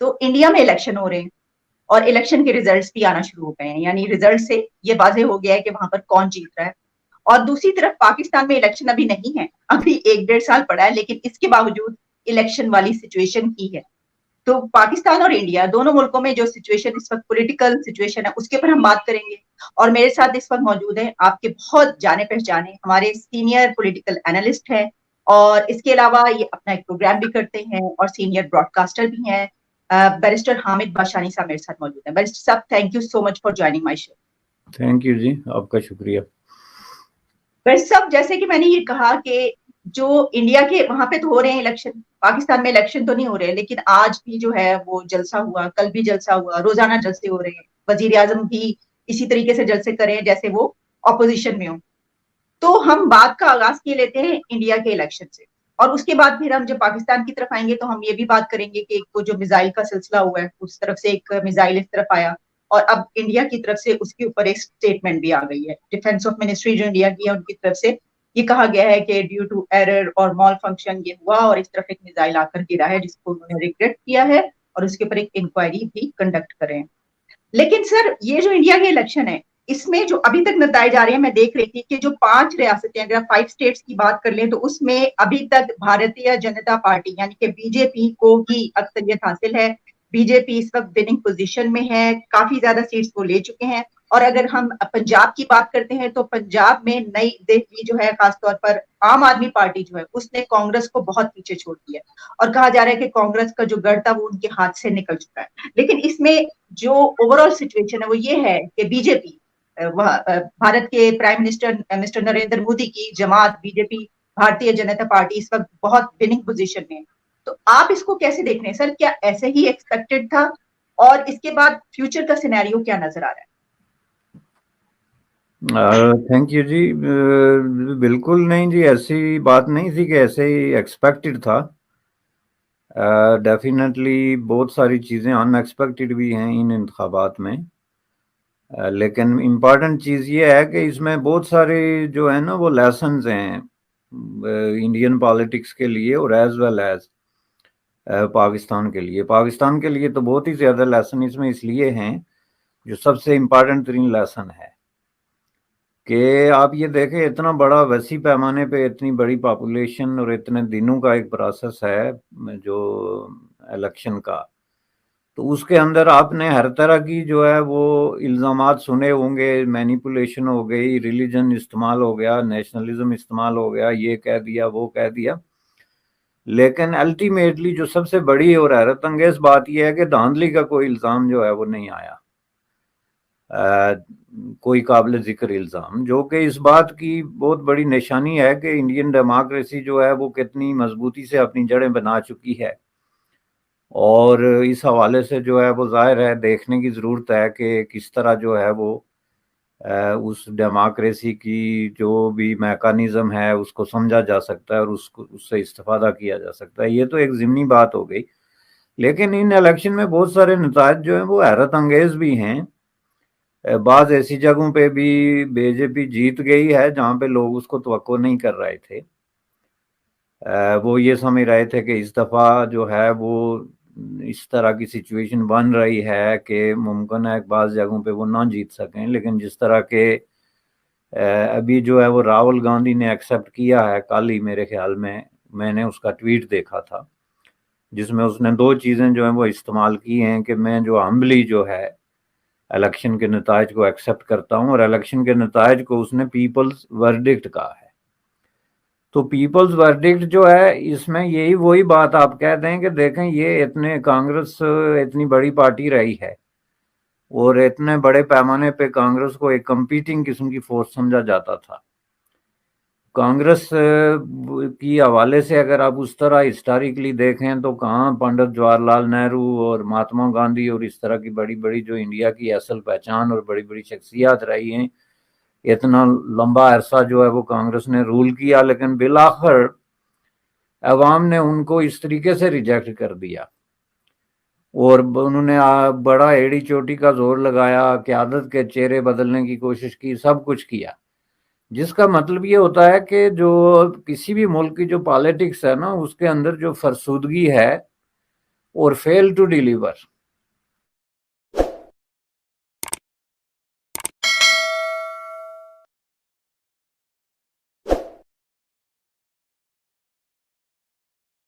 तो इंडिया में इलेक्शन हो रहे हैं और इलेक्शन के रिजल्ट्स भी आना शुरू हो गए हैं, यानी रिजल्ट से ये वाजे हो गया है कि वहां पर कौन जीत रहा है। और दूसरी तरफ पाकिस्तान में इलेक्शन अभी नहीं है, अभी 1-1.5 साल पड़ा है, लेकिन इसके बावजूद इलेक्शन वाली सिचुएशन ही है। तो पाकिस्तान और इंडिया दोनों मुल्कों में जो सिचुएशन इस वक्त पॉलिटिकल सिचुएशन है उसके ऊपर हम बात करेंगे। और मेरे साथ इस वक्त मौजूद है आपके बहुत जाने पहचाने हमारे सीनियर पॉलिटिकल एनालिस्ट हैं, और इसके अलावा ये अपना एक प्रोग्राम भी करते हैं और सीनियर ब्रॉडकास्टर भी हैं। बैरिस्टर हामिद बाशानी साहब मेरे साथ मौजूद हैं। बैरिस्टर साहब, thank you so much for joining my show. Thank you ji, आपका शुक्रिया। बैरिस्टर साहब, जैसे कि मैंने ये कहा कि जो इंडिया के वहां पे तो हो रहे हैं इलेक्शन, पाकिस्तान में इलेक्शन तो नहीं हो रहे, लेकिन आज भी जो है वो जलसा हुआ, कल भी जलसा हुआ, रोजाना जलसे हो रहे हैं। वजीर आजम भी इसी तरीके से जलसे करें जैसे वो ऑपोजिशन में हो। तो हम बात का आगाज किए लेते हैं इंडिया के इलेक्शन से, और उसके बाद फिर हम जब पाकिस्तान की तरफ आएंगे तो हम ये भी बात करेंगे कि एक वो जो मिसाइल का सिलसिला हुआ है, उस तरफ से एक मिसाइल इस तरफ आया, और अब इंडिया की तरफ से उसके ऊपर एक स्टेटमेंट भी आ गई है। डिफेंस ऑफ मिनिस्ट्री जो इंडिया की है उनकी तरफ से ये कहा गया है कि ड्यू टू एरर और मॉल फंक्शन ये हुआ और इस तरफ एक मिसाइल आकर गिरा है, जिसको उन्होंने रिग्रेट किया है और उसके ऊपर एक इंक्वायरी भी कंडक्ट करें। लेकिन सर, ये जो इंडिया के इलेक्शन है, इसमें जो अभी तक नताए जा रहे हैं, मैं देख रही थी कि जो 5 रियासतें, अगर आप 5 स्टेट्स की बात कर लें, तो उसमें अभी तक भारतीय जनता पार्टी यानी कि बीजेपी को ही अक्सरियत हासिल है। बीजेपी इस वक्त विनिंग पोजीशन में है, काफी ज्यादा सीट्स वो ले चुके हैं। और अगर हम पंजाब की बात करते हैं तो पंजाब में नई दिल्ली जो है, खासतौर पर आम आदमी पार्टी जो है, उसने कांग्रेस को बहुत पीछे छोड़ दिया और कहा जा रहा है कि कांग्रेस का जो गढ़ था वो उनके हाथ से निकल चुका है। लेकिन इसमें जो ओवरऑल सिचुएशन है वो ये है कि बीजेपी, भारत के prime minister mister Narendra Modi की जमात बीजेपी, भारतीय जनता पार्टी इस वक्त बहुत विनिंग पोजीशन में है। तो आप इसको कैसे देख रहे हैं सर? क्या ऐसे ही एक्सपेक्टेड था, और इसके बाद फ्यूचर का सिनेरियो क्या नजर आ रहा है? थैंक यू जी। बिल्कुल नहीं जी, ऐसी बात नहीं थी कि ऐसे ही एक्सपेक्टेड था। डेफिनेटली बहुत सारी चीज़ें अनएक्सपेक्टेड भी हैं इन इंतखाबात में। लेकिन इम्पॉर्टेंट चीज़ ये है कि इसमें बहुत सारे जो है ना वो लेसन्स हैं इंडियन पॉलिटिक्स के लिए और एज वेल एज पाकिस्तान के लिए। पाकिस्तान के लिए तो बहुत ही ज़्यादा लेसन इसमें इसलिए हैं। जो सबसे इम्पॉर्टेंट तरीन लेसन है कि आप ये देखें, इतना बड़ा वसी पैमाने पे इतनी बड़ी पॉपुलेशन और इतने दिनों का एक प्रोसेस है जो इलेक्शन का, तो उसके अंदर आपने हर तरह की जो है वो इल्ज़ामात सुने होंगे। मैनिपुलेशन हो गई, रिलीजन इस्तेमाल हो गया, नेशनलिज्म इस्तेमाल हो गया, ये कह दिया वो कह दिया। लेकिन अल्टीमेटली जो सबसे बड़ी और हैरत अंगेज बात यह है कि धांधली का कोई इल्ज़ाम जो है वो नहीं आया, कोई काबिल जिक्र इल्ज़ाम, जो कि इस बात की बहुत बड़ी निशानी है कि इंडियन डेमोक्रेसी जो है वो कितनी मजबूती से अपनी जड़ें बना चुकी है। और इस हवाले से जो है वो जाहिर है देखने की ज़रूरत है कि किस तरह जो है वो उस डेमोक्रेसी की जो भी मैकानिज़्म है उसको समझा जा सकता है और उसको उससे इस्तेफादा किया जा सकता है। ये तो एक ज़िमनी बात हो गई। लेकिन इन इलेक्शन में बहुत सारे नताज जो हैं वो हैरत अंगेज़ भी हैं। बाज़ ऐसी जगहों पे भी बीजेपी जीत गई है जहाँ पे लोग उसको तवक्को नहीं कर रहे थे। वो ये समझ रहे थे कि इस दफ़ा जो है वो इस तरह की सिचुएशन बन रही है कि मुमकिन है बाज़ जगहों पे वो ना जीत सकें। लेकिन जिस तरह के अभी जो है वो राहुल गांधी ने एक्सेप्ट किया है, कल ही मेरे ख्याल में मैंने उसका ट्वीट देखा था, जिसमें उसने 2 चीज़ें जो हैं वो इस्तेमाल की हैं कि मैं जो हम्बली जो है इलेक्शन के नताज को एक्सेप्ट करता हूँ, और इलेक्शन के नताज को उसने पीपल्स वर्डिक्ट कहा है। तो पीपल्स वर्डिक्ट जो है इसमें यही वही बात आप कह दें कि देखें ये इतने कांग्रेस इतनी बड़ी पार्टी रही है और इतने बड़े पैमाने पे कांग्रेस को एक कंपीटिंग किस्म की फोर्स समझा जाता था। कांग्रेस की हवाले से अगर आप उस तरह हिस्टोरिकली देखें तो कहाँ पंडित जवाहरलाल नेहरू और महात्मा गांधी और इस तरह की बड़ी बड़ी जो इंडिया की असल पहचान और बड़ी बड़ी शख्सियात रही हैं, इतना लंबा अरसा जो है वो कांग्रेस ने रूल किया, लेकिन बिलाखिर अवाम ने उनको इस तरीके से रिजेक्ट कर दिया और उन्होंने बड़ा एड़ी चोटी का जोर लगाया, क़यादत के चेहरे बदलने की कोशिश की, सब कुछ किया। जिसका मतलब ये होता है कि जो किसी भी मुल्क की जो पॉलिटिक्स है ना उसके अंदर जो फरसूदगी है और फेल टू डिलीवर,